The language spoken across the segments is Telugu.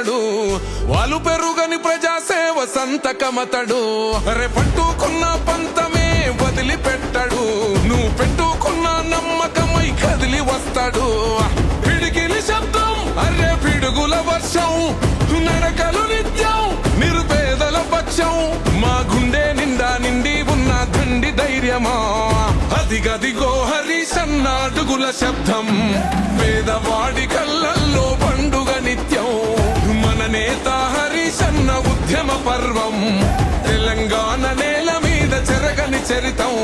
అతడు, వాలు పెరుగని ప్రజాసేవ సంతకమతడు. అరే పట్టుకున్న పంతమే వదిలిపెట్టడు, నువ్వు పెట్టుకున్న నమ్మకమై కదిలి వస్తాడు. పిడికిలి శబ్దం అరే పిడుగుల వర్షం, నడకలు నిత్యం నిరుపేదల పక్షం. మా గుండె నిండా నిండి ఉన్న దండి ధైర్యమా, అదిగదిగో హరీశన్న అడుగుల శబ్దం. పేదవాడి కళ్ళల్లో పండుగ నిత్యం, మన నేత హరీశన్న ఉద్యమ పర్వం. తెలంగాణ నేల మీద చెరగని చరితం.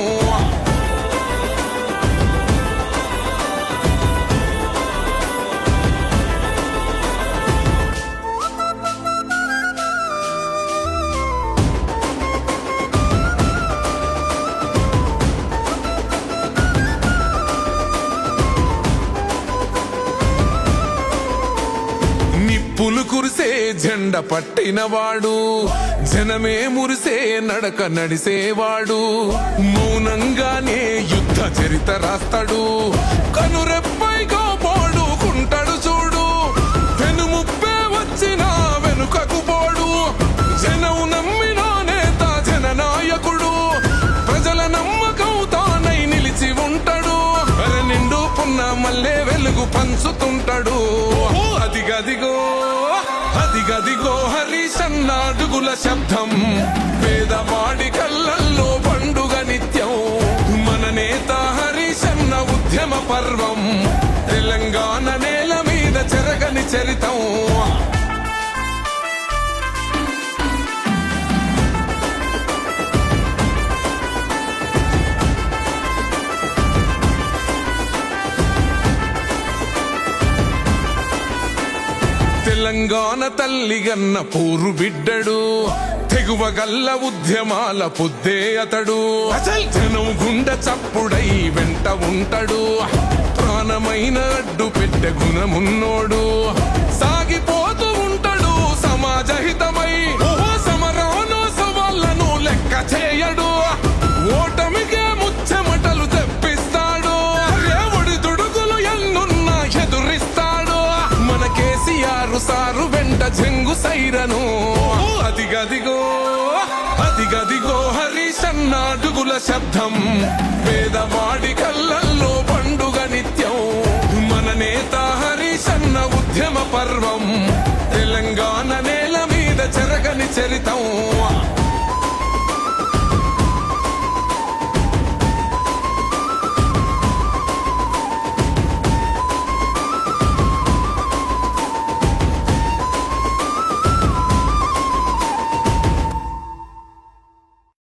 నిప్పులు కురిసే జెండ పట్టినవాడు, జనమే మురిసే నడక నడిసేవాడు. మౌనంగానే యుద్ధ చరిత రాస్తాడు, కనురెప్పై పోడుకుంటాడు చూడు. వెనుముప్పే వచ్చినా వెనుకకు పోడు, జనం నమ్మిన నేత జననాయకుడు. ప్రజల నమ్మకం తానై నిలిచి ఉంటాడు, నిండు పున్న మల్లె వెలుగు పంచుతుంటాడు. అదిగదిగో అదిగదిగో హరీశన్న అడుగుల శబ్దం. పేదవాడి కళ్ళల్లో పండుగ నిత్యం, మన నేత హరీశన్న ఉద్యమ పర్వం. తెలంగాణ నేల మీద చెరగని చరితం. తెలంగాణ తల్లిగన్న పూరు బిడ్డడు, తెగువగల్ల ఉద్యమాల పొద్దే అతడు. జనం గుండె చప్పుడై వెంట ఉంటాడు, ప్రాణమైన అడ్డు పెట్టె గుణమున్నోడు. సాగిపోతూ ఉంటాడు సమాజ హితమై, సమరాను సవాళ్లను లెక్క చేయడు. ఓటమికే ముచ్చెమటలు తెప్పిస్తాడు, ఒడి దుడుగులు ఎన్నున్నా ఎదురిస్తాడు. మన కేసీఆర్ సారు వెంట జంగు సైరను. అదిగదిగో అదిగదిగో హరీశన్న అడుగుల శబ్దం. పేదవాడి కళ్ళల్లో పండుగ నిత్యం, మన నేత హరీశన్న ఉద్యమ పర్వం. తెలంగాణ నేల మీద చెరగని చరితం.